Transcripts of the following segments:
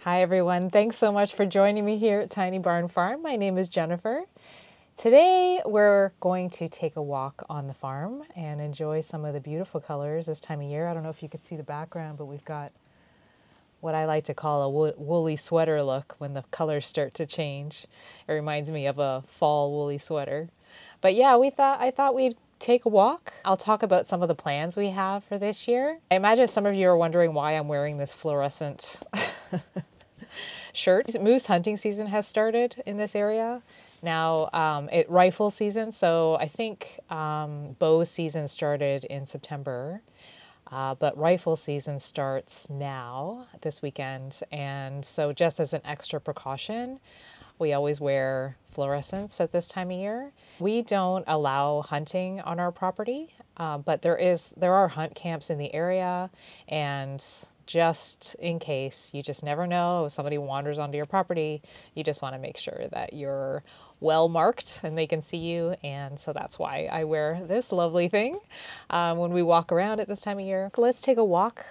Hi everyone, thanks so much for joining me here at Tiny Barn Farm. My name is Jennifer. Today we're going to take a walk on the farm and enjoy some of the beautiful colors this time of year. I don't know if you can see the background, but we've got what I like to call a woolly sweater look when the colors start to change. It reminds me of a fall woolly sweater. But yeah, I thought we'd take a walk. I'll talk about some of the plans we have for this year. I imagine some of you are wondering why I'm wearing this fluorescent shirt. Moose hunting season has started in this area. Now, rifle season, so I think bow season started in September, but rifle season starts now, this weekend. And so just as an extra precaution, we always wear fluorescents at this time of year. We don't allow hunting on our property, but there are hunt camps in the area, and just in case, you just never know, if somebody wanders onto your property, you just want to make sure that you're well marked and they can see you. And so that's why I wear this lovely thing when we walk around at this time of year. Let's take a walk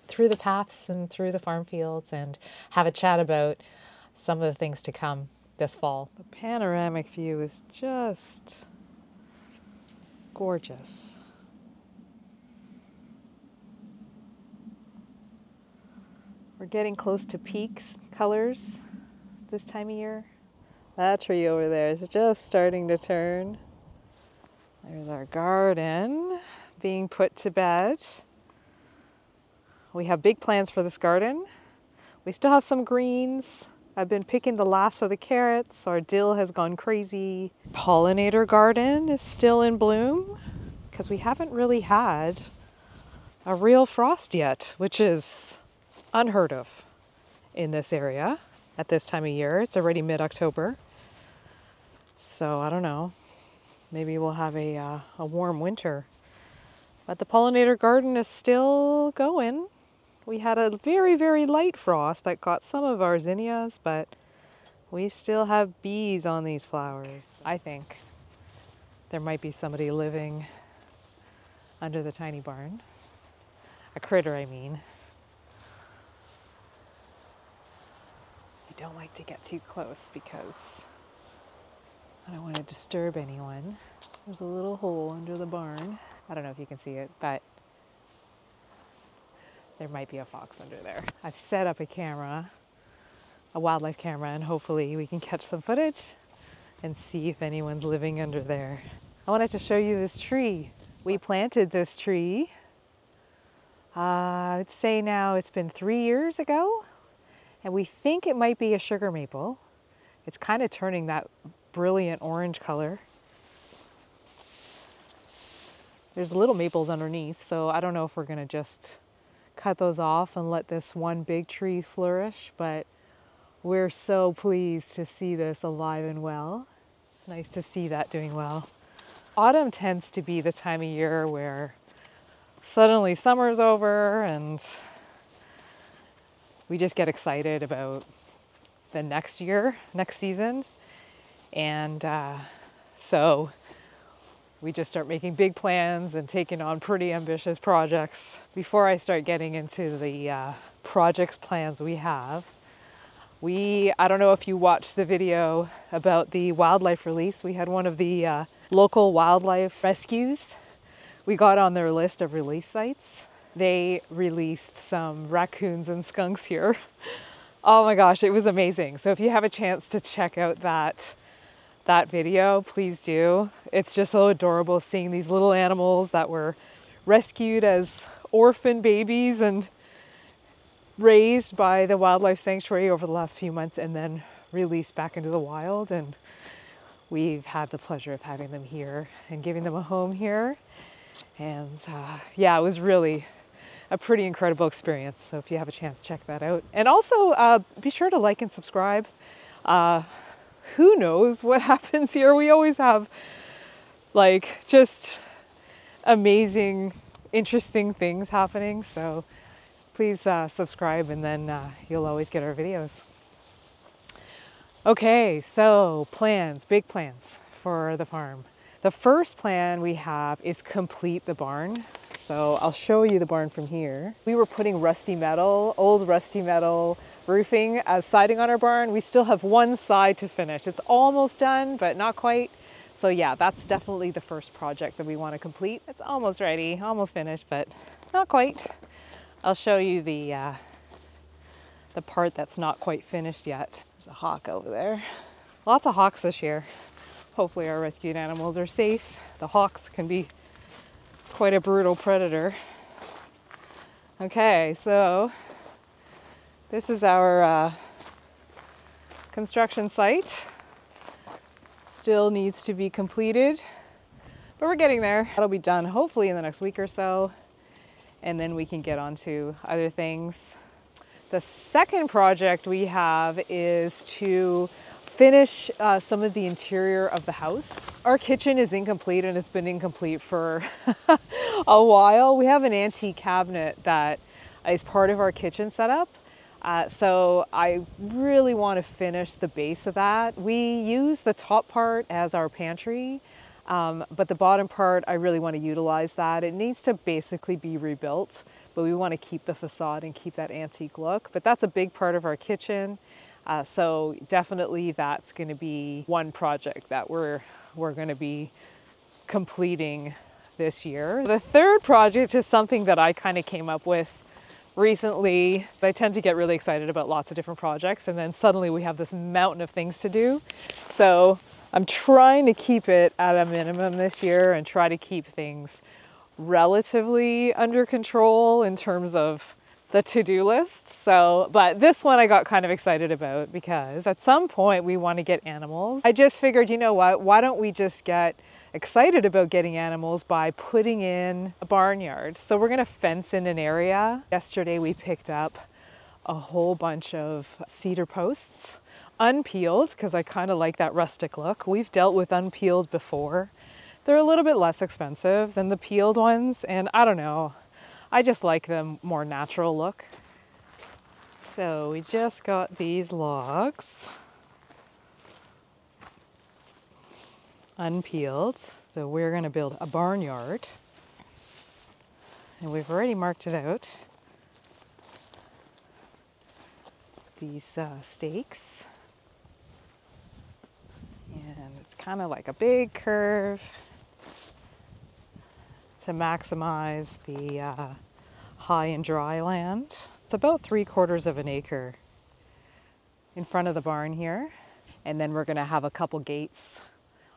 through the paths and through the farm fields and have a chat about some of the things to come this fall. The panoramic view is just gorgeous. We're getting close to peak colors this time of year. That tree over there is just starting to turn. There's our garden being put to bed. We have big plans for this garden. We still have some greens. I've been picking the last of the carrots. Our dill has gone crazy. Pollinator garden is still in bloom because we haven't really had a real frost yet, which is unheard of in this area at this time of year. It's already mid-October. So I don't know, maybe we'll have a warm winter. But the pollinator garden is still going. We had a very, very light frost that got some of our zinnias, but we still have bees on these flowers. I think there might be somebody living under the tiny barn. A critter, I mean. I don't like to get too close because I don't want to disturb anyone. There's a little hole under the barn. I don't know if you can see it, but there might be a fox under there. I've set up a camera, a wildlife camera, and hopefully we can catch some footage and see if anyone's living under there. I wanted to show you this tree. We planted this tree, I'd say now it's been 3 years ago, and we think it might be a sugar maple. It's kind of turning that brilliant orange color. There's little maples underneath, so I don't know if we're gonna just cut those off and let this one big tree flourish, but we're so pleased to see this alive and well. It's nice to see that doing well. Autumn tends to be the time of year where suddenly summer's over and we just get excited about the next year, next season. And so we just start making big plans and taking on pretty ambitious projects. Before I start getting into the projects plans we have, I don't know if you watched the video about the wildlife release. We had one of the local wildlife rescues. We got on their list of release sites. They released some raccoons and skunks here. Oh my gosh, it was amazing. So if you have a chance to check out that video, please do. It's just so adorable seeing these little animals that were rescued as orphan babies and raised by the wildlife sanctuary over the last few months and then released back into the wild. And we've had the pleasure of having them here and giving them a home here. And yeah, it was really a pretty incredible experience. So if you have a chance, check that out. And also be sure to like and subscribe. Who knows what happens here? We always have like just amazing, interesting things happening. So please subscribe and then you'll always get our videos. Okay, so plans, big plans for the farm. The first plan we have is complete the barn. So I'll show you the barn from here. We were putting rusty metal, old rusty metal roofing as siding on our barn. We still have one side to finish. It's almost done, but not quite. So yeah, that's definitely the first project that we want to complete. It's almost ready, almost finished, but not quite. I'll show you the part that's not quite finished yet. There's a hawk over there. Lots of hawks this year. Hopefully our rescued animals are safe. The hawks can be quite a brutal predator. Okay, so this is our construction site. Still needs to be completed, but we're getting there. That'll be done hopefully in the next week or so, and then we can get on to other things. The second project we have is to finish some of the interior of the house. Our kitchen is incomplete, and it's been incomplete for a while. We have an antique cabinet that is part of our kitchen setup. So I really want to finish the base of that. We use the top part as our pantry, but the bottom part, I really want to utilize that. It needs to basically be rebuilt, but we want to keep the facade and keep that antique look. But that's a big part of our kitchen. So definitely that's going to be one project that we're going to be completing this year. The third project is something that I kind of came up with recently. I tend to get really excited about lots of different projects, and then suddenly we have this mountain of things to do. So I'm trying to keep it at a minimum this year and try to keep things relatively under control in terms of the to-do list. So, but this one I got kind of excited about because at some point we want to get animals. I just figured, you know what, why don't we just get excited about getting animals by putting in a barnyard. So we're going to fence in an area. Yesterday we picked up a whole bunch of cedar posts, unpeeled, because I kind of like that rustic look. We've dealt with unpeeled before. They're a little bit less expensive than the peeled ones, and I don't know, I just like the more natural look. So we just got these logs unpeeled. So we're going to build a barnyard, and we've already marked it out. These stakes, and it's kind of like a big curve to maximize the high and dry land. It's about 3/4 of an acre in front of the barn here, and then we're going to have a couple gates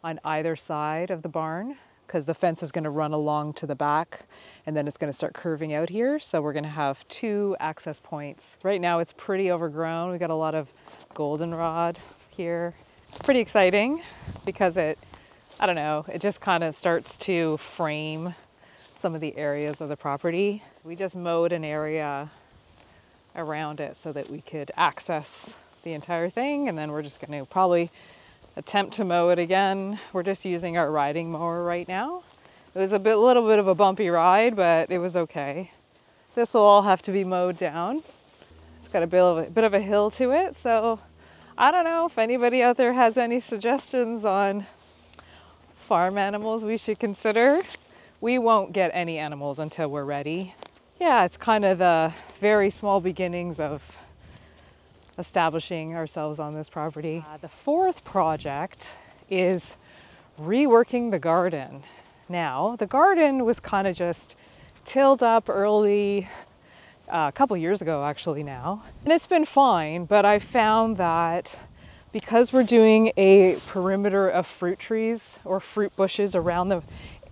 on either side of the barn because the fence is going to run along to the back, and then it's going to start curving out here. So we're going to have 2 access points. Right now it's pretty overgrown. We got a lot of goldenrod here. It's pretty exciting because I don't know, it just kind of starts to frame some of the areas of the property. So we just mowed an area around it so that we could access the entire thing, and then we're just going to probably attempt to mow it again. We're just using our riding mower right now. It was a little bit of a bumpy ride, but it was okay. This will all have to be mowed down. It's got a bit of a hill to it, so I don't know if anybody out there has any suggestions on farm animals we should consider. We won't get any animals until we're ready. Yeah, it's kind of the very small beginnings of establishing ourselves on this property. The fourth project is reworking the garden. Now, the garden was kind of just tilled up early, a couple years ago actually now, and it's been fine, but I found that because we're doing a perimeter of fruit trees or fruit bushes around the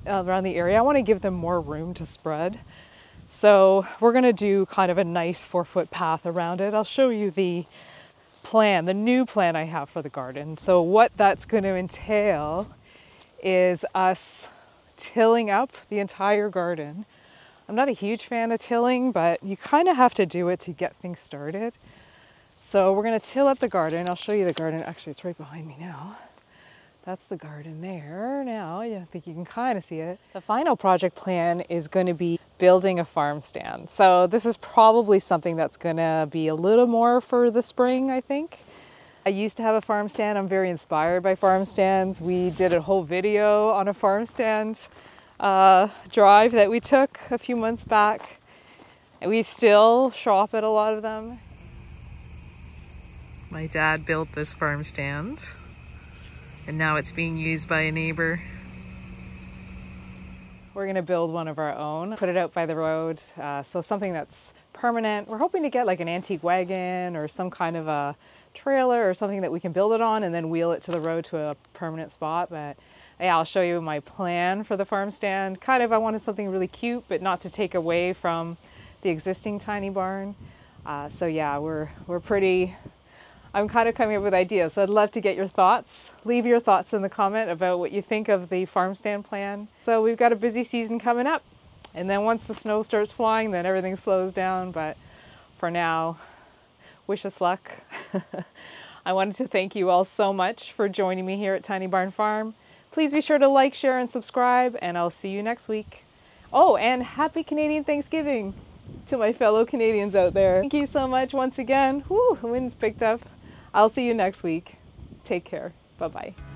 area, I want to give them more room to spread. So we're going to do kind of a nice 4-foot path around it. I'll show you the plan, the new plan I have for the garden. So what that's going to entail is us tilling up the entire garden. I'm not a huge fan of tilling, but you kind of have to do it to get things started. So we're going to till up the garden. I'll show you the garden. Actually, it's right behind me now. That's the garden there now. I think you can kind of see it. The final project plan is going to be building a farm stand. So this is probably something that's going to be a little more for the spring, I think. I used to have a farm stand. I'm very inspired by farm stands. We did a whole video on a farm stand drive that we took a few months back. And we still shop at a lot of them. My dad built this farm stand, and now it's being used by a neighbor. We're gonna build one of our own, put it out by the road, so something that's permanent. We're hoping to get like an antique wagon or some kind of a trailer or something that we can build it on and then wheel it to the road to a permanent spot. But yeah, I'll show you my plan for the farm stand. Kind of, I wanted something really cute, but not to take away from the existing tiny barn. So yeah, I'm kind of coming up with ideas, so I'd love to get your thoughts. Leave your thoughts in the comment about what you think of the farm stand plan. So we've got a busy season coming up, and then once the snow starts flying, then everything slows down. But for now, wish us luck. I wanted to thank you all so much for joining me here at Tiny Barn Farm. Please be sure to like, share, and subscribe, and I'll see you next week. Oh, and happy Canadian Thanksgiving to my fellow Canadians out there. Thank you so much once again. Whew, the wind's picked up. I'll see you next week. Take care. Bye-bye.